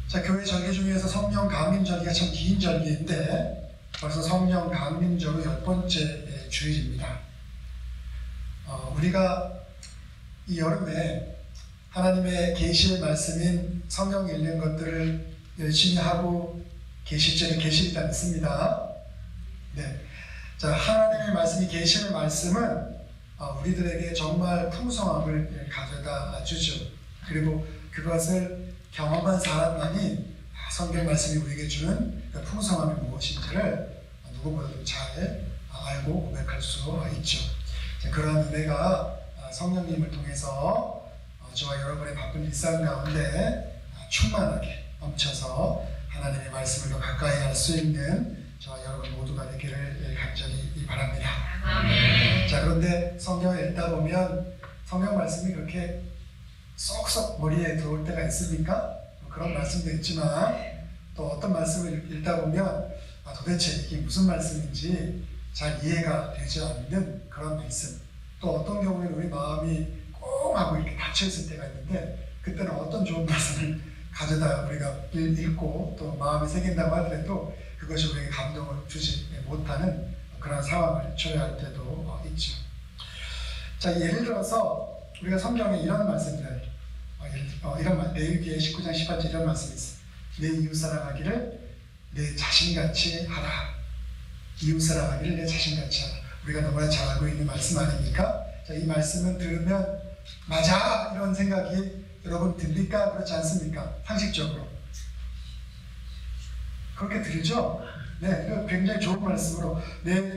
자, 교회 절기 중에서 성령 강림 절기가 참 긴 절기인데 벌써 성령 강림 절기 10번째 주일입니다. 우리가 이 여름에 하나님의 계시의 말씀인 성경 읽는 것들을 열심히 하고 계실 때는 있습니다. 네. 자, 하나님의 말씀이 계시의 말씀은 우리들에게 정말 풍성함을 가져다 주죠. 그리고 그것을 경험한 사람만이 성경 말씀이 우리에게 주는 그 풍성함이 무엇인지를 누구보다도 잘 알고 고백할 수 있죠. 자, 그러한 은혜가 성령님을 통해서 저와 여러분의 바쁜 일상 가운데 충만하게 넘쳐서 하나님의 말씀을 더 가까이 할 수 있는 저와 여러분 모두가 되기를 간절히 바랍니다. 아멘. 자, 그런데 성경을 읽다 보면 성경 말씀이 그렇게 쏙쏙 머리에 들어올 때가 있습니까? 그런 말씀도 있지만 또 어떤 말씀을 읽다 보면 도대체 이게 무슨 말씀인지 잘 이해가 되지 않는 그런 말씀, 또 어떤 경우에는 우리 마음이 꽁 하고 이렇게 닫혀있을 때가 있는데 그때는 어떤 좋은 말씀을 가져다 우리가 읽고 또 마음에 새긴다고 하더라도 그것이 우리에게 감동을 주지 못하는 그런 상황을 초래할 때도 있죠. 자, 예를 들어서 우리가 성경에 이런 말씀들, 레위기의 19장 18절 이런 말씀이 있어요. 내 이웃 사랑하기를 내 자신같이 하라. 이웃 사랑하기를 내 자신같이 하라. 우리가 너무나 잘 알고 있는 말씀 아닙니까? 자, 이 말씀은 들으면 맞아! 이런 생각이 여러분 듭니까? 그렇지 않습니까? 상식적으로. 그렇게 들리죠? 네, 굉장히 좋은 말씀으로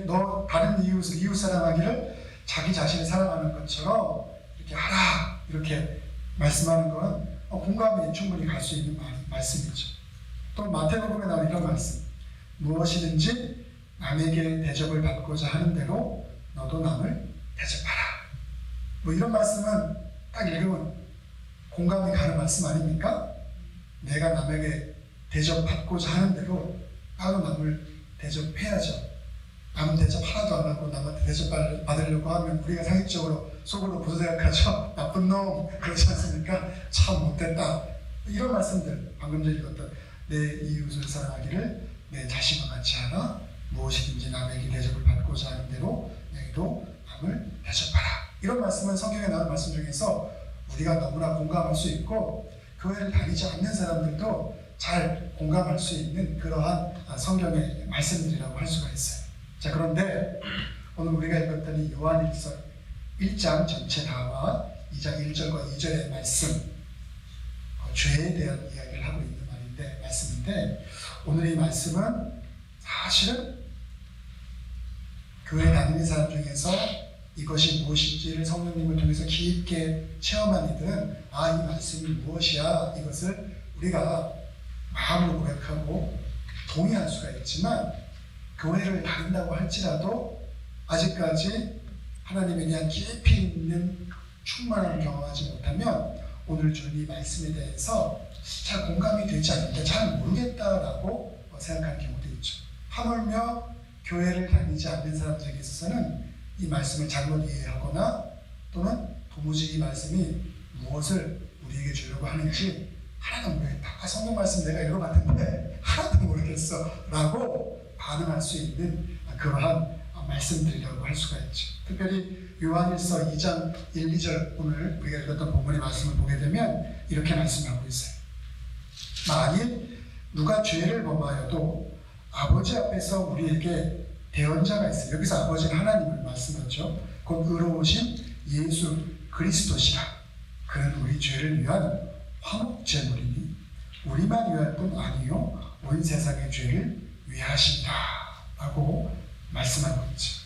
너 다른 이웃 사랑하기를 자기 자신을 사랑하는 것처럼 이렇게 하라! 이렇게 말씀하는 건 공감이 충분히 갈 수 있는 말씀이죠. 또 마태복음에 나오는 이런 말씀, 무엇이든지 남에게 대접을 받고자 하는 대로 너도 남을 대접하라. 뭐 이런 말씀은 딱 읽으면 공감이 가는 말씀 아닙니까? 내가 남에게 대접받고자 하는 대로 나도 남을 대접해야죠. 남 대접 하나도 안 하고 남한테 대접받으려고 하면 우리가 상식적으로 속으로 무슨 생각하죠? 나쁜 놈! 그렇지 않습니까? 참 못됐다. 이런 말씀들, 방금 전에 읽었던 내 이웃을 사랑하기를 내 자신과 같이 하라. 무엇이든지 남에게 대접을 받고자 하는 대로 내도 남을 대접하라. 이런 말씀은 성경에 나온 말씀 중에서 우리가 너무나 공감할 수 있고 교회를 다니지 않는 사람들도 잘 공감할 수 있는 그러한 성경의 말씀들이라고 할 수가 있어요. 자, 그런데 오늘 우리가 읽었던 이 요한일서 1장 전체 다와 2장 1절과 2절의 말씀, 죄에 대한 이야기를 하고 있는 말씀인데 오늘 이 말씀은 사실은 교회 다니는 사람 중에서 이것이 무엇인지를 성령님을 통해서 깊게 체험한 이들은 이 말씀이 무엇이야 이것을 우리가 마음으로 고백하고 동의할 수가 있지만 교회를 다닌다고 할지라도 아직까지 하나님에 대한 깊이 있는 충만함을 경험하지 못하면 오늘 주는 이 말씀에 대해서 잘 공감이 되지 않는데 잘 모르겠다라고 생각하는 경우도 있죠. 하물며 교회를 다니지 않는 사람들에게 있어서는 이 말씀을 잘못 이해하거나 또는 도무지 이 말씀이 무엇을 우리에게 주려고 하는지 하나도 모르겠다. 성경 말씀 내가 읽어봤는데 하나도 모르겠어 라고 반응할 수 있는 그러한 말씀들이라고 할 수가 있죠. 특별히 요한일서 2장 1, 2절 오늘 우리가 읽었던 본문의 말씀을 보게 되면 이렇게 말씀하고 있어요. 만일 누가 죄를 범하여도 아버지 앞에서 우리에게 대언자가 있어요. 여기서 아버지는 하나님을 말씀하죠. 곧 의로우신 예수 그리스도시라. 그는 우리 죄를 위한 화목제물이니 우리만 위할 뿐 아니요 온 세상의 죄를 위하신다 라고 말씀하고 있죠.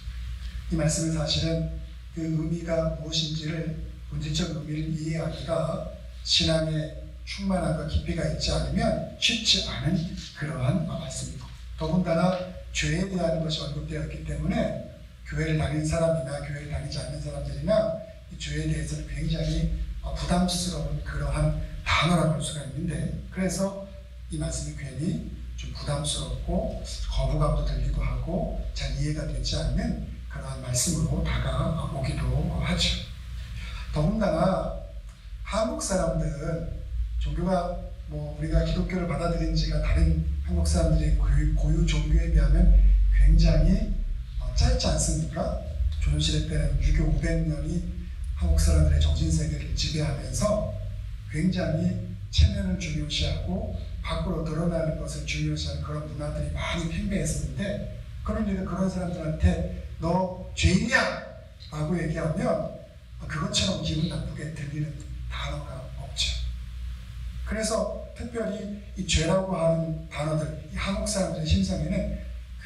이 말씀은 사실은 그 의미가 무엇인지를 본질적 의미를 이해하기가 신앙의 충만함과 깊이가 있지 않으면 쉽지 않은 그러한 말씀이고 더군다나 죄에 대한 것이 언급되어 있기 때문에 교회를 다니는 사람이나 교회를 다니지 않는 사람들이나 이 죄에 대해서는 굉장히 부담스러운 그러한 단어라고 할 수가 있는데 그래서 이 말씀이 괜히 좀 부담스럽고 거부감도 들기도 하고 잘 이해가 되지 않는 그러한 말씀으로 다가오기도 하죠. 더군다나 한국 사람들은 종교가 우리가 기독교를 받아들인 지가 다른 한국 사람들의 고유 종교에 비하면 굉장히 짧지 않습니까? 조선시대 때는 유교 500년이 한국 사람들의 정신세계를 지배하면서 굉장히 체면을 중요시하고 밖으로 드러나는 것을 중요시하는 그런 문화들이 많이 팽배했었는데, 그런데 그런 사람들한테 너 죄인이야! 라고 얘기하면 그것처럼 기분 나쁘게 들리는 단어가 없죠. 그래서 특별히 이 죄라고 하는 단어들, 이 한국 사람들의 심성에는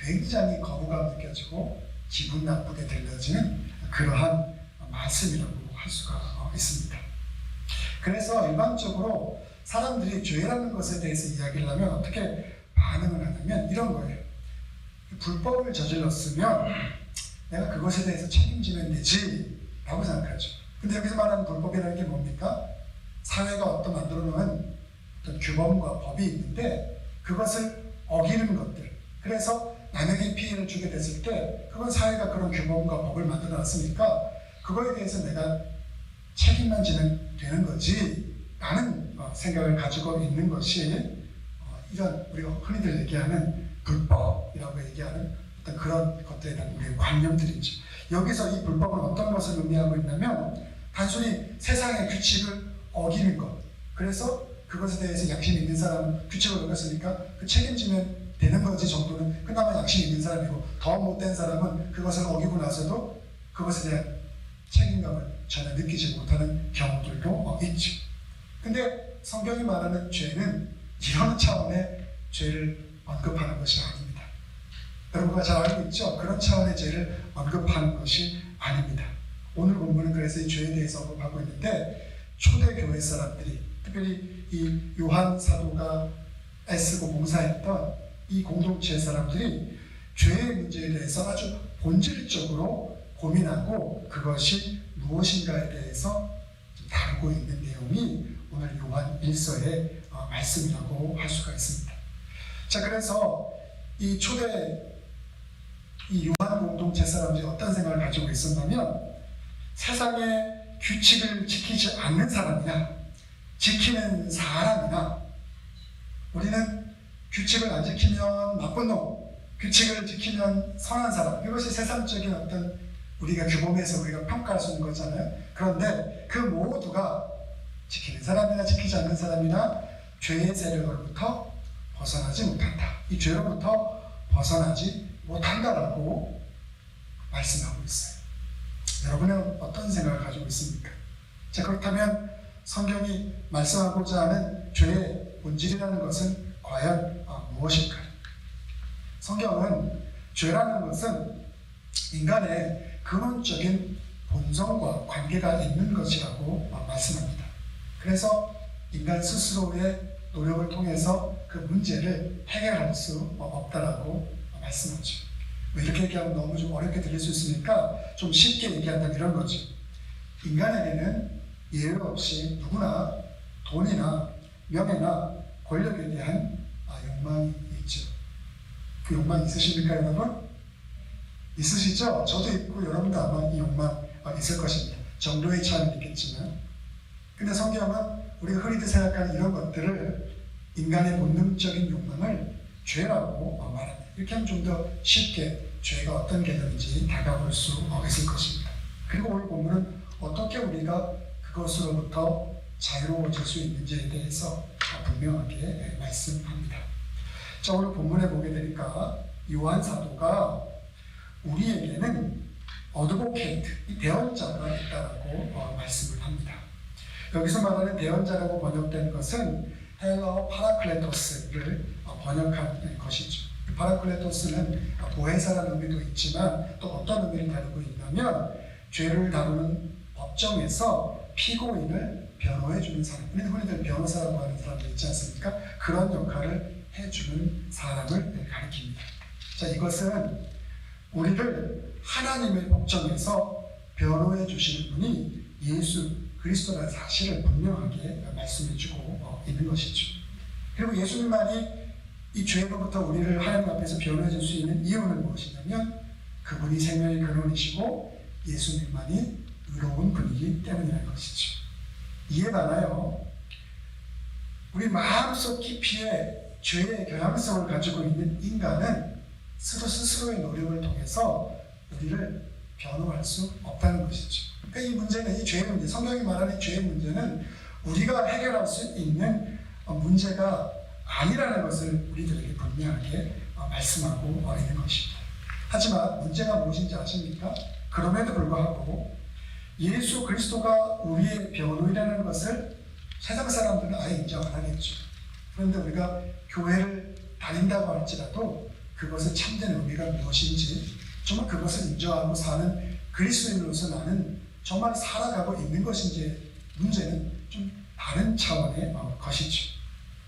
굉장히 거부감 느껴지고 기분 나쁘게 들려지는 그러한 말씀이라고 할 수가 있습니다. 그래서 일반적으로 사람들이 죄라는 것에 대해서 이야기를 하면 어떻게 반응을 하냐면 이런 거예요. 불법을 저질렀으면 내가 그것에 대해서 책임지면 되지 라고 생각하죠. 근데 여기서 말하는 불법이라는 게 뭡니까? 사회가 어떤 만들어 놓은 어떤 규범과 법이 있는데 그것을 어기는 것들. 그래서 남에게 피해를 주게 됐을 때 그건 사회가 그런 규범과 법을 만들어 놨으니까 그거에 대해서 내가 책임만 지면 되는 거지 라는 생각을 가지고 있는 것이 이런 우리가 흔히들 얘기하는 불법이라고 얘기하는 어떤 그런 것들에 대한 우리의 관념들이죠. 여기서 이 불법은 어떤 것을 의미하고 있냐면 단순히 세상의 규칙을 어기는 것. 그래서 그것에 대해서 양심 있는 사람은 규칙을 어겼으니까 그 책임지면 되는 거지 정도는 그나마 양심 있는 사람이고, 더 못된 사람은 그것을 어기고 나서도 그것에 대한 책임감을 전혀 느끼지 못하는 경우들도 있죠. 근데 성경이 말하는 죄는 이런 차원의 죄를 언급하는 것이 아닙니다. 여러분과 잘 알고 있죠? 그런 차원의 죄를 언급하는 것이 아닙니다. 오늘 본문은 그래서 이 죄에 대해서 언급하고 있는데, 초대교회 사람들이, 특별히 이 요한 사도가 애쓰고 봉사했던 이 공동체 사람들이 죄의 문제에 대해서 아주 본질적으로 고민하고 그것이 무엇인가에 대해서 다루고 있는 내용이 오늘 요한 1서의 말씀이라고 할 수가 있습니다. 자, 그래서 이 요한 공동체 사람들이 어떤 생각을 가지고 있었냐면, 세상의 규칙을 지키지 않는 사람이나 지키는 사람이나, 우리는 규칙을 안 지키면 나쁜 놈, 규칙을 지키면 선한 사람, 이것이 세상적인 어떤 우리가 규범에서 우리가 평가할 수 있는 거잖아요. 그런데 그 모두가 지키는 사람이나 지키지 않는 사람이나 죄의 세력으로부터 벗어나지 못한다. 이 죄로부터 벗어나지 못한다라고 말씀하고 있어요. 여러분은 어떤 생각을 가지고 있습니까? 자, 그렇다면 성경이 말씀하고자 하는 죄의 본질이라는 것은 과연 무엇일까요? 성경은 죄라는 것은 인간의 근원적인 본성과 관계가 있는 것이라고 말씀합니다. 그래서 인간 스스로의 노력을 통해서 그 문제를 해결할 수 없다라고 말씀하죠. 이렇게 얘기하면 너무 좀 어렵게 들릴 수 있으니까 좀 쉽게 얘기한다면 이런 거죠. 인간에게는 예외 없이 누구나 돈이나 명예나 권력에 대한 욕망이 있죠. 그 욕망 있으십니까, 여러분? 있으시죠? 저도 있고 여러분도 아마 이 욕망 있을 것입니다. 정도의 차이는 있겠지만. 근데 성경은 우리가 흔히들 생각하는 이런 것들을, 인간의 본능적인 욕망을 죄라고 말합니다. 이렇게 하면 좀 더 쉽게 죄가 어떤 개념인지 다가올 수 있을 것입니다. 그리고 오늘 본문은 어떻게 우리가 그것으로부터 자유로워질 수 있는지에 대해서 분명하게 말씀합니다. 자, 오늘 본문에 보게 되니까 요한 사도가 우리에게는 어드보케이트, 이 대언자가 있다라고 말씀을 합니다. 여기서 말하는 대언자라고 번역된 것은 헬라어 파라클레토스를 번역한 것이죠. 파라클레토스는 보혜사라는 의미도 있지만 또 어떤 의미를 다루고 있냐면, 죄를 다루는 법정에서 피고인을 변호해주는 사람, 흔히들 변호사라고 하는 사람들 있지 않습니까? 그런 역할을 해주는 사람을 가리킵니다. 자, 이것은 우리를 하나님의 법정에서 변호해 주시는 분이 예수 그리스도라는 사실을 분명하게 말씀해주고 있는 것이죠. 그리고 예수님만이 이 죄로부터 우리를 하나님 앞에서 변호해 줄 수 있는 이유는 무엇이냐면, 그분이 생명의 근원이시고 예수님만이 의로운 분이기 때문이라는 것이죠. 이에 반하여 우리 마음속 깊이에 죄의 경향성을 가지고 있는 인간은 스스로의 노력을 통해서 우리를 변호할 수 없다는 것이죠. 그러니까 이 문제는, 이 죄의 문제, 성경이 말하는 죄의 문제는 우리가 해결할 수 있는 문제가 아니라는 것을 우리들에게 분명하게 말씀하고 있는 것입니다. 하지만 문제가 무엇인지 아십니까? 그럼에도 불구하고 예수 그리스도가 우리의 변호인이라는 것을 세상 사람들은 아예 인정 안 하겠죠. 그런데 우리가 교회를 다닌다고 할지라도 그것의 참된 의미가 무엇인지, 정말 그것을 인정하고 사는 그리스도인으로서 나는 정말 살아가고 있는 것인지, 문제는 좀 다른 차원의 것이죠.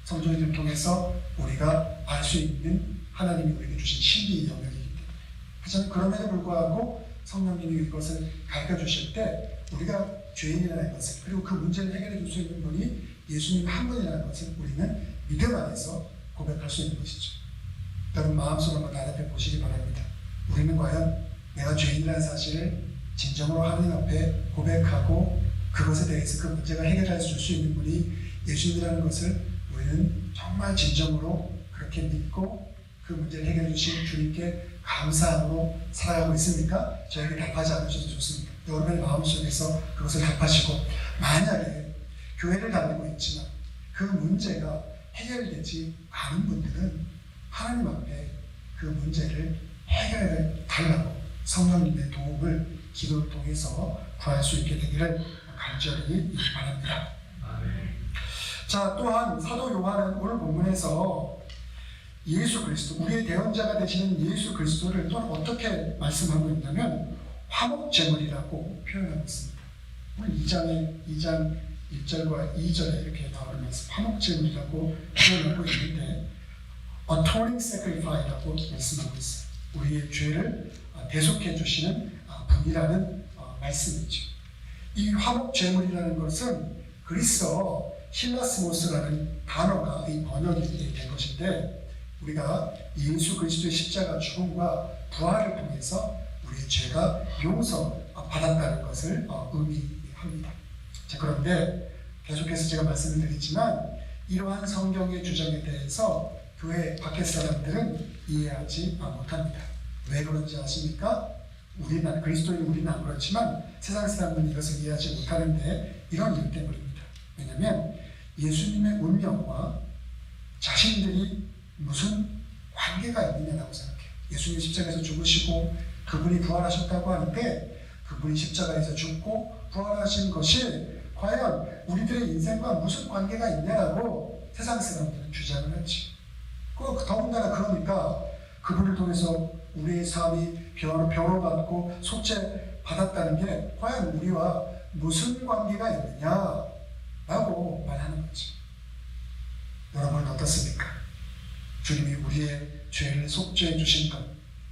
성경을 통해서 우리가 알 수 있는 하나님이 우리에게 주신 신비의 영역이기 때문에. 하지만 그럼에도 불구하고 성령님이 이것을 가르쳐 주실 때 우리가 죄인이라는 것을, 그리고 그 문제를 해결해 줄 수 있는 분이 예수님 한 분이라는 것을 우리는 믿음 안에서 고백할 수 있는 것이죠. 여러분 마음속으로 한번 나답해 보시기 바랍니다. 우리는 과연 내가 죄인이라는 사실을 진정으로 하나님 앞에 고백하고 그것에 대해서 그 문제가 해결해 줄 수 있는 분이 예수님이라는 것을 우리는 정말 진정으로 그렇게 믿고 그 문제를 해결해 주신 주님께 감사함으로 살아가고 있습니까? 저에게 답하지 않으셔도 좋습니다. 여러분의 마음속에서 그것을 답하시고, 만약에 교회를 다니고 있지만 그 문제가 해결되지 않은 분들은 하나님 앞에 그 문제를 해결해 달라고 성령님의 도움을 기도를 통해서 구할 수 있게 되기를 간절히 바랍니다. 자, 또한 사도 요한은 오늘 본문에서 예수 그리스도, 우리의 대언자가 되시는 예수 그리스도를 또한 어떻게 말씀하고 있냐면 화목제물이라고 표현하고 있습니다. 오늘 2장 1절과 2절에 이렇게 나오는 말씀, 화목제물이라고 표현하고 있는데 atoning sacrifice라고 말씀하고 있어요. 우리의 죄를 대속해 주시는 분이라는 말씀이죠. 이 화목제물이라는 것은 그리스어 힐라스모스라는 단어가 이 번역이 된 것인데, 우리가 예수 그리스도의 십자가 죽음과 부활을 통해서 우리의 죄가 용서받았다는 것을 의미합니다. 자, 그런데 계속해서 제가 말씀을 드리지만 이러한 성경의 주장에 대해서 교회 밖의 사람들은 이해하지 못합니다. 왜 그런지 아십니까? 그리스도인 우리는 안 그렇지만 세상 사람들은 이것을 이해하지 못하는데 이런 이유 때문입니다. 왜냐하면 예수님의 운명과 자신들이 무슨 관계가 있느냐라고 생각해요. 예수님 십자가에서 죽으시고 그분이 부활하셨다고 하는데 그분이 십자가에서 죽고 부활하신 것이 과연 우리들의 인생과 무슨 관계가 있냐라고 세상 사람들은 주장을 하지. 더군다나 그러니까 그분을 통해서 우리의 삶이 변호받고 속죄받았다는 게 과연 우리와 무슨 관계가 있느냐라고 말하는 거지. 여러분은 어떻습니까? 주님이 우리의 죄를 속죄해 주신 것,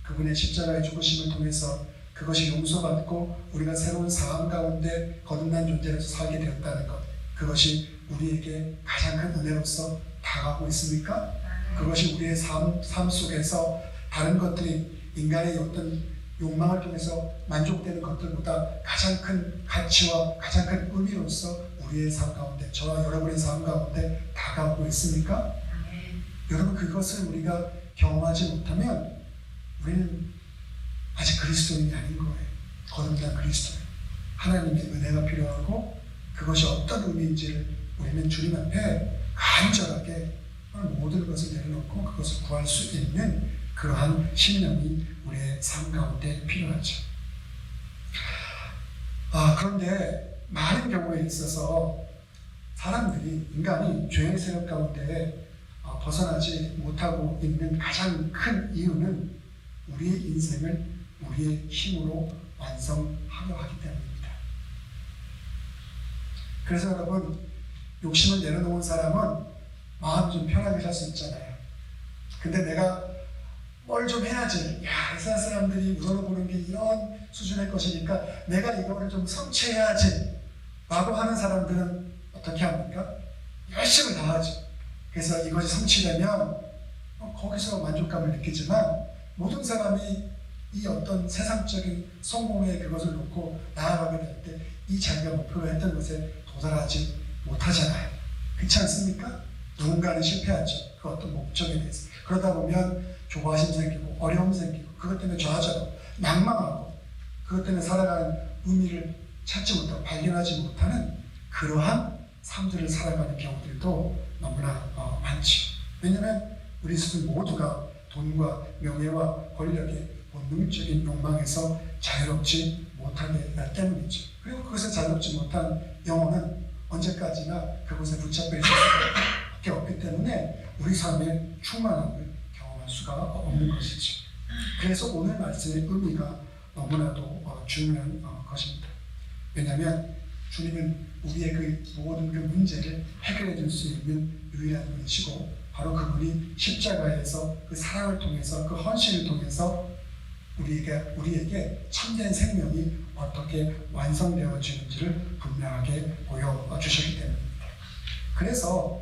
그분의 십자가의 죽으심을 통해서 그것이 용서받고 우리가 새로운 삶 가운데 거듭난 존재로서 살게 되었다는 것, 그것이 우리에게 가장 큰 은혜로서 다가오고 있습니까? 그것이 우리의 삶 속에서 다른 것들이 인간의 어떤 욕망을 통해서 만족되는 것들보다 가장 큰 가치와 가장 큰 의미로서 우리의 삶 가운데, 저와 여러분의 삶 가운데 다가오고 있습니까? 여러분, 그것을 우리가 경험하지 못하면 우리는 아직 그리스도인이 아닌 거예요. 거듭난 그리스도인. 하나님의 은혜가 필요하고 그것이 어떤 의미인지를 우리는 주님 앞에 간절하게 모든 것을 내려놓고 그것을 구할 수 있는 그러한 신념이 우리의 삶 가운데 필요하죠. 그런데 많은 경우에 있어서 사람들이, 인간이 죄의 세력 가운데 벗어나지 못하고 있는 가장 큰 이유는 우리의 인생을 우리의 힘으로 완성하려 하기 때문입니다. 그래서 여러분, 욕심을 내려놓은 사람은 마음 좀 편하게 살 수 있잖아요. 근데 내가 뭘 좀 해야지. 야, 세상 사람들이 우러러보는 게 이런 수준의 것이니까 내가 이거를 좀 성취해야지 라고 하는 사람들은 어떻게 합니까? 열심을 다하죠. 그래서 이것이 성취되면 거기서 만족감을 느끼지만 모든 사람이 이 어떤 세상적인 성공의 그것을 놓고 나아가게 될 때 이 자기가 목표로 했던 것에 도달하지 못하잖아요. 그렇지 않습니까? 누군가는 실패하죠. 그 어떤 목적에 대해서. 그러다 보면 조바심 생기고 어려움 생기고 그것 때문에 좌절하고 낭망하고 그것 때문에 살아가는 의미를 찾지 못하고 발견하지 못하는 그러한 삶들을 살아가는 경우들도 너무나 많죠. 왜냐하면 우리 스스로 모두가 돈과 명예와 권력의 본능적인 욕망에서 자유롭지 못하기 때문이죠. 그리고 그것을 자유롭지 못한 영혼은 언제까지나 그곳에 붙잡혀 있을 수밖에 없기 때문에 우리 삶의 충만함을 경험할 수가 없는 것이죠. 그래서 오늘 말씀의 의미가 너무나도 중요한 것입니다. 왜냐하면 주님은 우리의 그 모든 그 문제를 해결해 줄 수 있는 유일한 분이시고 바로 그분이 십자가에서 그 사랑을 통해서 그 헌신을 통해서 우리에게 참된 생명이 어떻게 완성되어지는지를 분명하게 보여주셨기 때문입니다. 그래서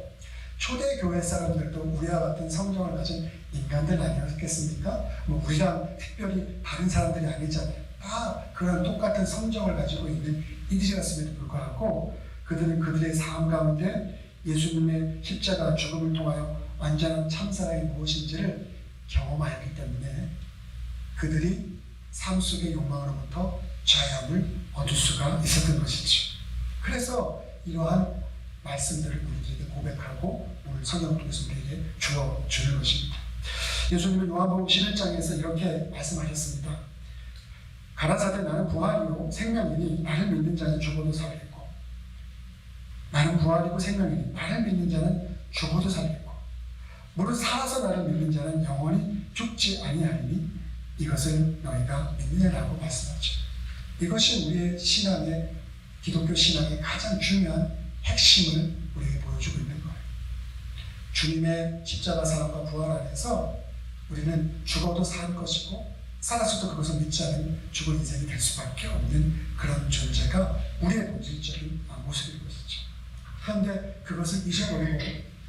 초대교회 사람들도 우리와 같은 성경을 가진 인간들 아니었겠습니까? 우리랑 특별히 다른 사람들이 아니잖아요. 다 그런 똑같은 성경을 가지고 있는 이들이었음에도 불구하고 그들은 그들의 삶 가운데 예수님의 십자가 죽음을 통하여 완전한 참사랑이 무엇인지를 경험하였기 때문에 그들이 삶 속의 욕망으로부터 자유함을 얻을 수가 있었던 것이죠. 그래서 이러한 말씀들을 우리에게 고백하고 오늘 성경을 통해서 우리에게 주어주는 것입니다. 예수님은 요한복음 11장에서 이렇게 말씀하셨습니다. 가라사대 나는 부활이요 생명이니 나를 믿는 자는 죽어도 살겠고 나는 부활이고 생명이니 나를 믿는 자는 죽어도 살겠고 무릇 살아서 나를 믿는 자는 영원히 죽지 아니하리니 이것을 너희가 믿느냐라고 말씀하죠. 이것이 우리의 신앙의 기독교 신앙의 가장 중요한 핵심을 우리에게 보여주고 있는 거예요. 주님의 십자가 사랑과 부활 안에서 우리는 죽어도 살 것이고 살아서도 그것을 믿지 않은 죽은 인생이 될 수밖에 없는 그런 존재가 우리의 본질적인 모습인 것이죠. 그런데 그것을 잊어버리고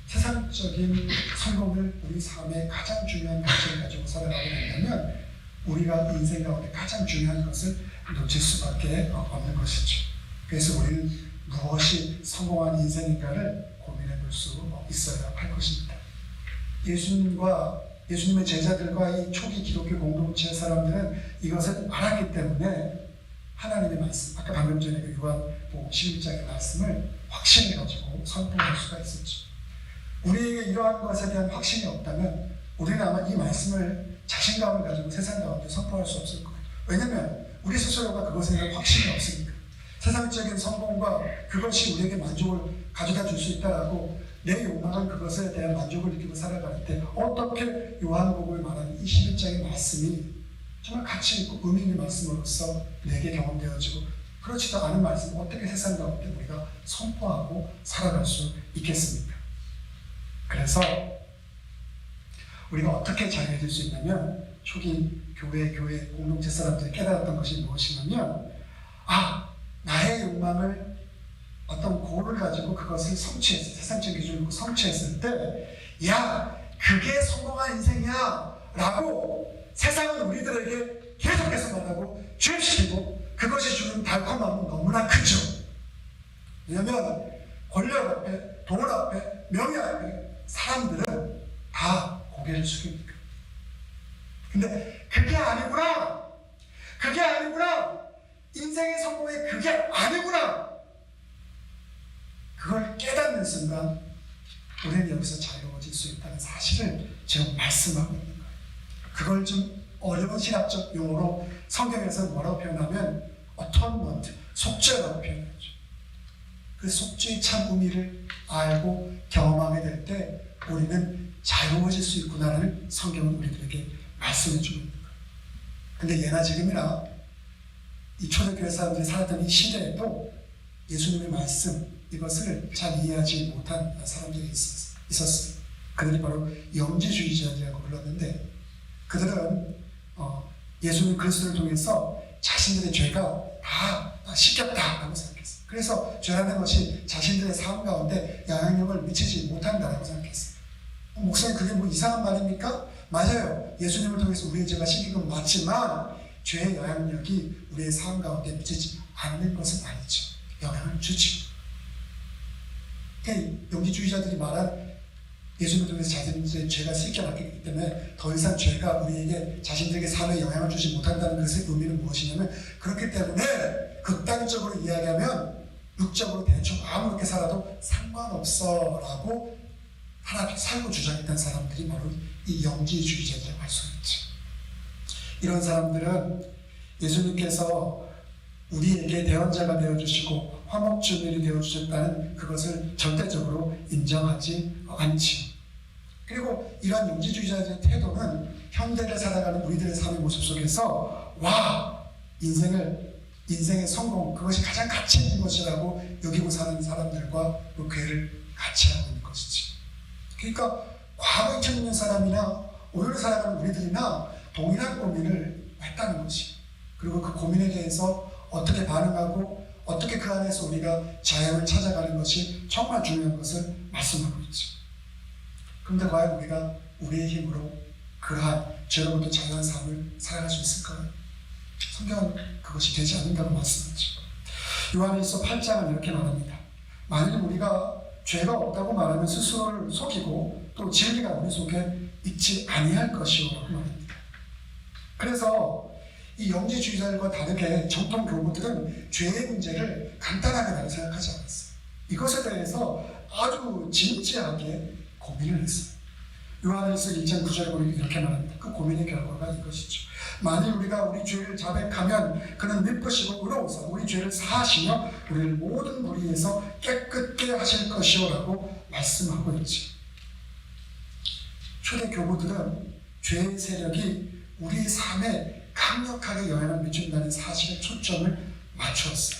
세상적인 성공을 우리 삶의 가장 중요한 가치를 가지고 살아가게 된다면 우리가 인생 가운데 가장 중요한 것을 놓칠 수밖에 없는 것이죠. 그래서 우리는 무엇이 성공한 인생인가를 고민해 볼 수 있어야 할 것입니다. 예수님의 제자들과 이 초기 기독교 공동체의 사람들은 이것을 알았기 때문에 하나님의 말씀, 아까 방금 전에 그 요한복음 11장의 말씀을 확신을 가지고 선포할 수가 있었죠. 우리에게 이러한 것에 대한 확신이 없다면 우리는 아마 이 말씀을 자신감을 가지고 세상 가운데 선포할 수 없을 거예요. 왜냐하면 우리 스스로가 그것에 대한 확신이 없으니까. 세상적인 성공과 그것이 우리에게 만족을 가져다 줄 수 있다라고 내 욕망은 그것에 대한 만족을 느끼고 살아갈 때 어떻게 요한복음을 말하는 이 11장의 말씀이 정말 가치 있고 의미 있는 말씀으로서 내게 경험되어지고 그렇지도 않은 말씀을 어떻게 세상 가운데 우리가 선포하고 살아갈 수 있겠습니까? 그래서 우리가 어떻게 자유해질 수 있냐면 초기 교회 공동체 사람들이 깨달았던 것이 무엇이냐면 나의 욕망을 어떤 고를 가지고 그것을 성취했을 때, 세상적 기준으로 성취했을 때, 그게 성공한 인생이야 라고 세상은 우리들에게 계속해서 말하고 주입시키고 그것이 주는 달콤함은 너무나 크죠. 왜냐하면 권력 앞에, 돈 앞에, 명예 앞에 사람들은 다 고개를 숙입니다. 근데 그게 아니구나. 인생의 성공이 그게 아니구나. 그걸 깨닫는 순간 우리는 여기서 자유로워질 수 있다는 사실을 지금 말씀하고 있는 거예요. 그걸 좀 어려운 신학적 용어로 성경에서 뭐라고 표현하면 어톤먼트, 속죄라고 표현하죠. 그 속죄의 참 의미를 알고 경험하게 될 때 우리는 자유로워질 수 있구나를 성경은 우리들에게 말씀해 주고 있는 거예요. 근데 예나 지금이나 이 초대교회 사람들이 살았던 이 시대에도 예수님의 말씀 이것을 잘 이해하지 못한 사람들이 있었어요. 그들이 바로 영지주의자라고 불렀는데 그들은 예수님 그리스도를 통해서 자신들의 죄가 다 씻겼다라고 생각했어요. 그래서 죄라는 것이 자신들의 삶 가운데 영향력을 미치지 못한다라고 생각했어요. 목사님 그게 뭐 이상한 말입니까? 맞아요. 예수님을 통해서 우리의 죄가 씻긴 건 맞지만 죄의 영향력이 우리의 삶 가운데 미치지 않는 것은 아니죠. 영향을 주죠. 영지주의자들이 말한 예수님을 통해서 자신들의 죄가 씻겨났기 때문에 더 이상 죄가 우리에게 자신들에게 삶에 영향을 주지 못한다는 것의 의미는 무엇이냐면, 그렇기 때문에 극단적으로 이야기하면 육적으로 대충 아무렇게 살아도 상관없어 라고 살고 주장했던 사람들이 바로 이 영지주의자라고 할 수 있지. 이런 사람들은 예수님께서 우리에게 대언자가 되어주시고 화목주민이 되어주셨다는 그것을 절대적으로 인정하지 않지요. 그리고 이러한 영지주의자의 태도는 현대를 살아가는 우리들의 삶의 모습 속에서 인생의 성공, 그것이 가장 가치 있는 것이라고 여기고 사는 사람들과 그 괴를 같이 하고 있는 것이지. 그러니까 과거 2000년 사람이나 오늘 살아가는 우리들이나 동일한 고민을 했다는 것이, 그리고 그 고민에 대해서 어떻게 반응하고 어떻게 그 안에서 우리가 자유를 찾아가는 것이 정말 중요한 것을 말씀하고 있죠. 그런데 과연 우리가 우리의 힘으로 그러한 죄로부터 자유한 삶을 살아갈 수 있을까요? 성경은 그것이 되지 않는다고 말씀하죠. 요한일서 8장은 이렇게 말합니다. 만일 우리가 죄가 없다고 말하면 스스로를 속이고 또 진리가 우리 속에 있지 아니할 것이요 라고 말합니다. 그래서 이 영지주의자들과 다르게 정통 교부들은 죄의 문제를 간단하게 생각하지 않았어요. 이것에 대해서 아주 진지하게 고민을 했어요. 요한일서 1장 9절에 보면 이렇게 말합니다. 그 고민의 결과가 이것이죠. 만일 우리가 우리 죄를 자백하면 그는 미쁘시고 의로우사 우리 죄를 사하시며 우리를 모든 불의에서 깨끗게 하실 것이요 라고 말씀하고 있죠. 초대 교부들은 죄의 세력이 우리 삶에 강력하게 영향을 미친다는 사실에 초점을 맞추었어요.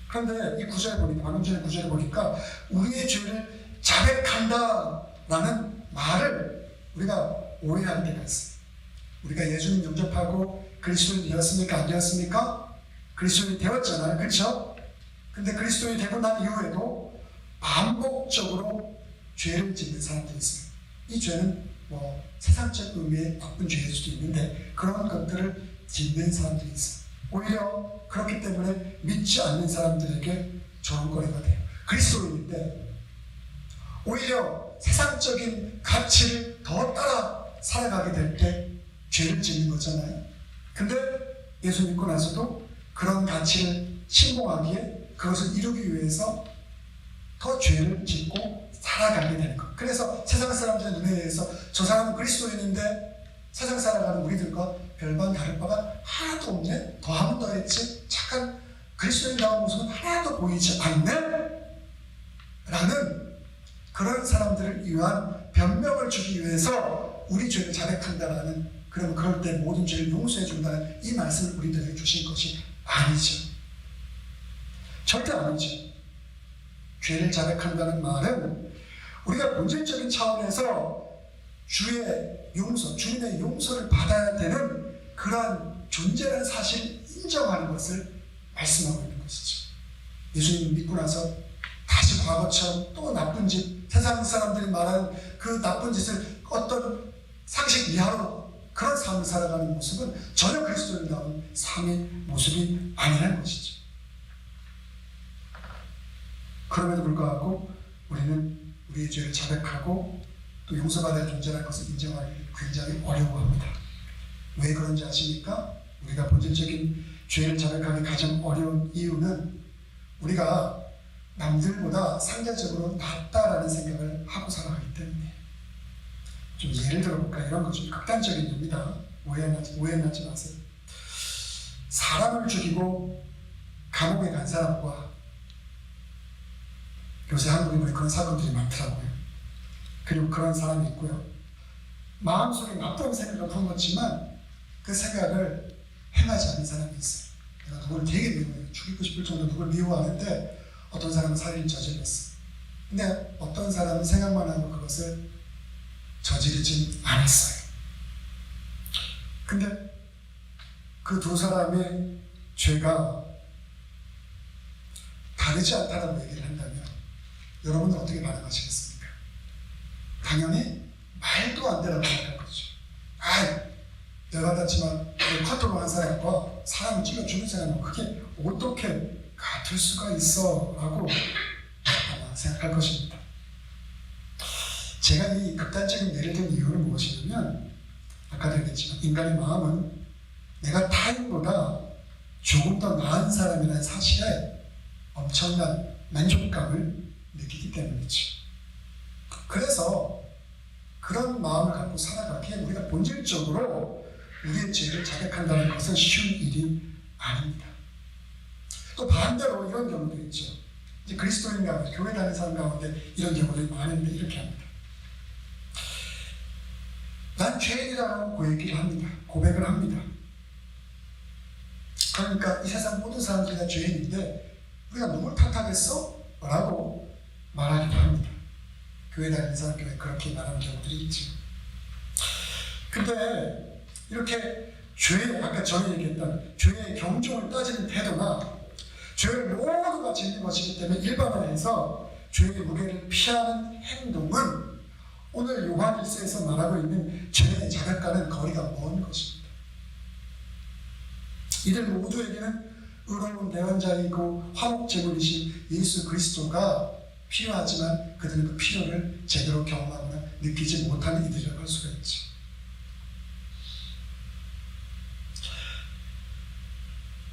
그런데 이 구절에 보니까, 방금 전에 구절에 보니까 우리의 죄를 자백한다 라는 말을 우리가 오해하는 게 있어요. 우리가 예수님 영접하고 그리스도인이 되었습니까? 안 되었습니까? 그리스도인이 되었잖아요. 그렇죠? 근데 그리스도인이 되고 난 이후에도 반복적으로 죄를 짓는 사람들이 있어요. 이 죄는 세상적 의미의 나쁜 죄일 수도 있는데 그런 것들을 짓는 사람들이 있어요. 오히려 그렇기 때문에 믿지 않는 사람들에게 조롱거리가 돼요. 그리스도인인데 오히려 세상적인 가치를 더 따라 살아가게 될 때 죄를 짓는 거잖아요. 근데 예수 믿고 나서도 그런 가치를 신봉하기에 그것을 이루기 위해서 더 죄를 짓고 살아가게 되는 것. 그래서 세상 사람들의 눈에 의해서 저 사람은 그리스도인인데 세상 살아가는 우리들과 별반 다를 바가 하나도 없네? 더하면 더했지? 착한 그리스도인다운 모습은 하나도 보이지 않네? 라는 그런 사람들을 위한 변명을 주기 위해서 우리 죄를 자백한다라는, 그러면 그럴 때 모든 죄를 용서해 준다는 이 말씀을 우리들에게 주신 것이 아니죠. 절대 아니죠. 죄를 자백한다는 말은 우리가 본질적인 차원에서 주의 용서, 주님의 용서를 받아야 되는 그러한 존재라는 사실을 인정하는 것을 말씀하고 있는 것이죠. 예수님을 믿고 나서 다시 과거처럼 또 나쁜 짓, 세상 사람들이 말하는 그 나쁜 짓을 어떤 상식 이하로 그런 삶을 살아가는 모습은 전혀 그리스도인다운 삶의 모습이 아니라는 것이죠. 그럼에도 불구하고 우리는 우리의 죄를 자백하고 또 용서받아야 할 존재라는 것을 인정하기 굉장히 어려워합니다. 왜 그런지 아십니까? 우리가 본질적인 죄를 자백하기 가장 어려운 이유는 우리가 남들보다 상대적으로 낫다라는 생각을 하고 살아가기 때문에. 좀 예를 들어볼까? 이런 거 좀 극단적인 겁니다. 오해하지 마세요. 사람을 죽이고 감옥에 간 사람과, 요새 한국에 보면 그런 사람들이 많더라고요. 그리고 그런 사람이 있고요. 마음속에 나쁜 생각을 품었지만 그 생각을 행하지 않는 사람이 있어요. 내가 누구를 되게 미워해요. 죽이고 싶을 정도로 누구를 미워하는데 어떤 사람은 살인을 저질렀어요. 근데 어떤 사람은 생각만 하고 그것을 저지르진 않았어요. 근데 그 두 사람의 죄가 다르지 않다라고 얘기를 한다면 여러분은 어떻게 반응하시겠습니까? 당연히 말도 안 되라고 생각할 거죠. 내가 다치만 카톡으로 한 사람과 사람을 찔러주는 사람은 그게 어떻게 같을 수가 있어? 라고 아마 생각할 것입니다. 제가 이 극단적인 예를 든 이유는 무엇이냐면 아까도 얘기했지만 인간의 마음은 내가 타인보다 조금 더 나은 사람이라는 사실에 엄청난 만족감을 느끼기 때문이지. 그래서 그런 마음을 갖고 살아가기에 우리가 본질적으로 우리의 죄를 자백한다는 것은 쉬운 일이 아닙니다. 또 반대로 이런 경우도 있죠. 이제 그리스도인 가운데, 교회 다니는 사람 가운데 이런 경우들이 많은데 이렇게 합니다. 난 죄인이라고 고백을 합니다. 그러니까 이 세상 모든 사람들이 다 죄인인데 우리가 누굴 탓하겠어? 라고 말하기도 합니다. 교회 다니는 사람 교회 그렇게 말하는 경우들이 있죠. 근데 이렇게 아까 전에 얘기했던 죄의 경종을 따지는 태도나 죄를 모두가 짓는 것이기 때문에 일반화해서 죄의 무게를 피하는 행동은 오늘 요한 1서에서 말하고 있는 죄의 자백과는 거리가 먼 것입니다. 이들 모두에게는 의로운 대언자이고 화목제물이신 예수 그리스도가 필요하지만 그들은 그 필요를 제대로 경험하거나 느끼지 못하는 이들이라고 할 수가 있지.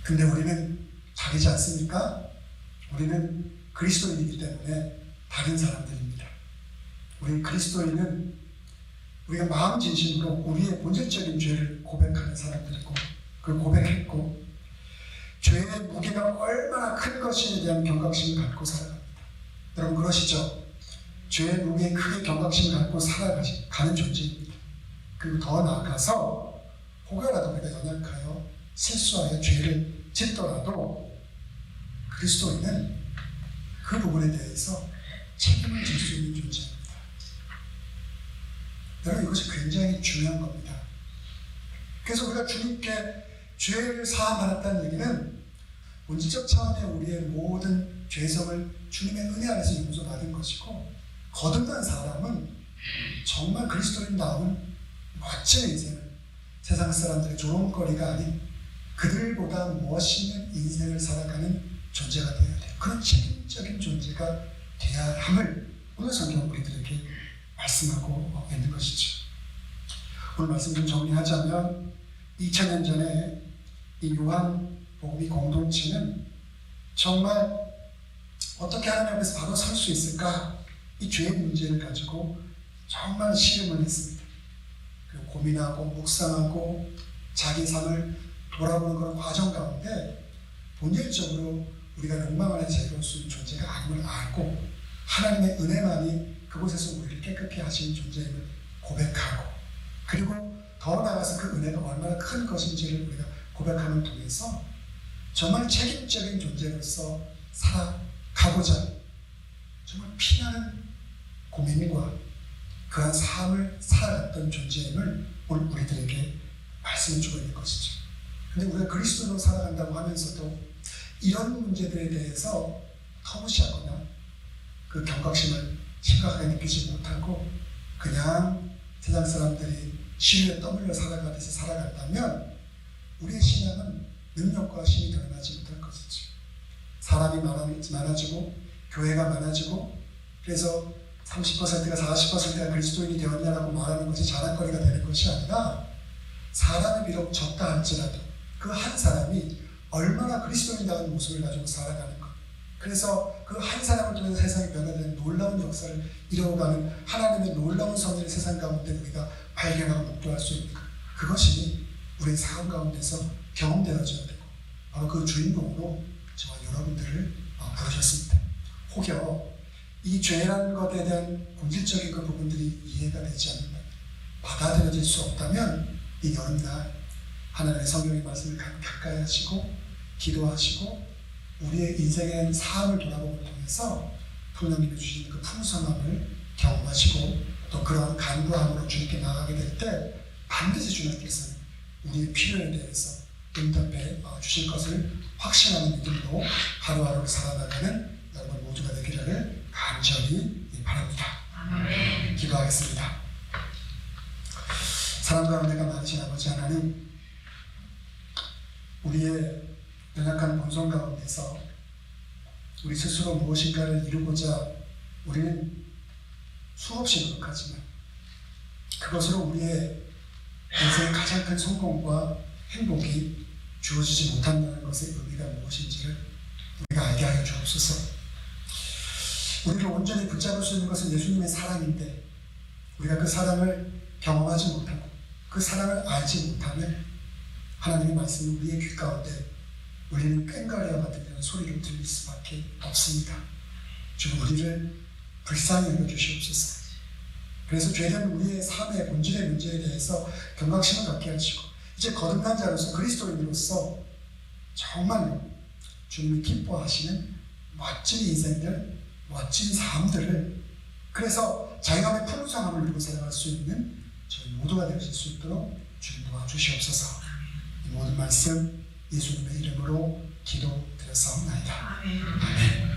근데 우리는 다르지 않습니까? 우리는 그리스도인이기 때문에 다른 사람들입니다. 우리 그리스도인은 우리가 마음 진심으로 우리의 본질적인 죄를 고백하는 사람들이고 그걸 고백했고 죄의 무게가 얼마나 큰 것인에 대한 경각심을 갖고 살아갑니다. 여러분 그러시죠? 죄의 무게에 크게 경각심을 갖고 살아가는 존재입니다. 그리고 더 나아가서 혹여라도 우리가 연약하여 실수하여 죄를 짓더라도 그리스도인은 그 부분에 대해서 책임을 질 수 있는 존재입니다. 여러분 이것이 굉장히 중요한 겁니다. 그래서 우리가 주님께 죄를 사함받았다는 얘기는 본질적 차원의 우리의 모든 죄성을 주님의 은혜 안에서 용서받은 것이고 거듭난 사람은 정말 그리스도인다운 멋진 인생을 세상 사람들의 조롱거리가 아닌 그들보다 멋있는 인생을 살아가는 존재가 되어야 돼요. 그런 책임적인 존재가 되어야 함을 오늘 성경 우리들에게 말씀하고 있는 것이죠. 오늘 말씀 좀 정리하자면 2000년 전에 이 요한복음의 공동체는 정말 어떻게 하나님 앞에서 바로 설 수 있을까? 이 죄의 문제를 가지고 정말 실험을 했습니다. 그리고 고민하고 묵상하고 자기 삶을 돌아보는 그런 과정 가운데 본질적으로 우리가 욕망 안에 자유로울 수 있는 존재가 아님을 알고 하나님의 은혜만이 그곳에서 우리를 깨끗게 하시는 존재임을 고백하고 그리고 더 나아가서 그 은혜가 얼마나 큰 것인지를 우리가 고백함을 통해서 정말 책임적인 존재로서 살아가고자 정말 피나는 고민과 그런 삶을 살아갔던 존재임을 오늘 우리들에게 말씀해 주고 있는 것이죠. 근데 우리가 그리스도로 살아간다고 하면서도 이런 문제들에 대해서 터무시하거나 그 경각심을 심각하게 느끼지 못하고 그냥 세상 사람들이 시류에 떠밀려 살아가듯이 살아간다면 우리의 신앙은 능력과 힘이 드러나지 못할 것이죠. 사람이 많아지고 교회가 많아지고 그래서 30%가 40%가 그리스도인이 되었냐라고 말하는 것이 자랑거리가 되는 것이 아니라 사람이 비록 적다 할지라도 그 한 사람이 얼마나 그리스도인다운 모습을 가지고 살아가는 것 그래서 그 한 사람을 통해서 세상이 변화되는 놀라운 역사를 이루어가는 하나님의 놀라운 섭리를 세상 가운데 우리가 발견하고 목도할 수 있는 것 그것이 우리의 삶 가운데서 경험되어져야 되고 바로 그 주인공으로 저와 여러분들을 부르셨습니다. 혹여 이 죄라는 것에 대한 본질적인 그 부분들이 이해가 되지 않는다 받아들여질 수 없다면 이 여름날 하나님의 성령의 말씀을 가까이 하시고 기도하시고 우리의 인생의 삶을 돌아보는 통해서 성령님이 주신 그 풍성함을 경험하시고 또 그러한 간구함으로 주님께 나아가게 될 때 반드시 주님께서는 우리의 필요에 대해서 응답해 주실 것을 확신하는 믿음으로 하루하루 살아나가는 여러분 모두가 되기를 간절히 바랍니다. 아멘. 기도하겠습니다. 사랑과 은혜가 많으신 아버지 하나님 우리의 연약한 본성 가운데서 우리 스스로 무엇인가를 이루고자 우리는 수없이 노력하지만 그것으로 우리의 인생의 가장 큰 성공과 행복이 주어지지 못한다는 것의 의미가 무엇인지를 우리가 알게 하여 주옵소서. 우리를 온전히 붙잡을 수 있는 것은 예수님의 사랑인데 우리가 그 사랑을 경험하지 못하고 그 사랑을 알지 못하면 하나님의 말씀이 우리의 귀 가운데 우리는 꽹과리와 같은 이런 소리로 들릴 수밖에 없습니다. 주 우리를 불쌍히 여겨주시옵소서. 그래서 죄된 우리의 삶의 본질의 문제에 대해서 경각심을 갖게 하시고 이제 거듭난 자로서 그리스도인으로서 정말로 주님이 기뻐하시는 멋진 인생들, 멋진 삶들을 그래서 자유함의 푸른 상함을 누리고 살아갈 수 있는 저희 모두가 되실 수 있도록 주님 도와주시옵소서. 이 모든 말씀 예수님의 이름으로 기도드렸사옵나이다. 아멘.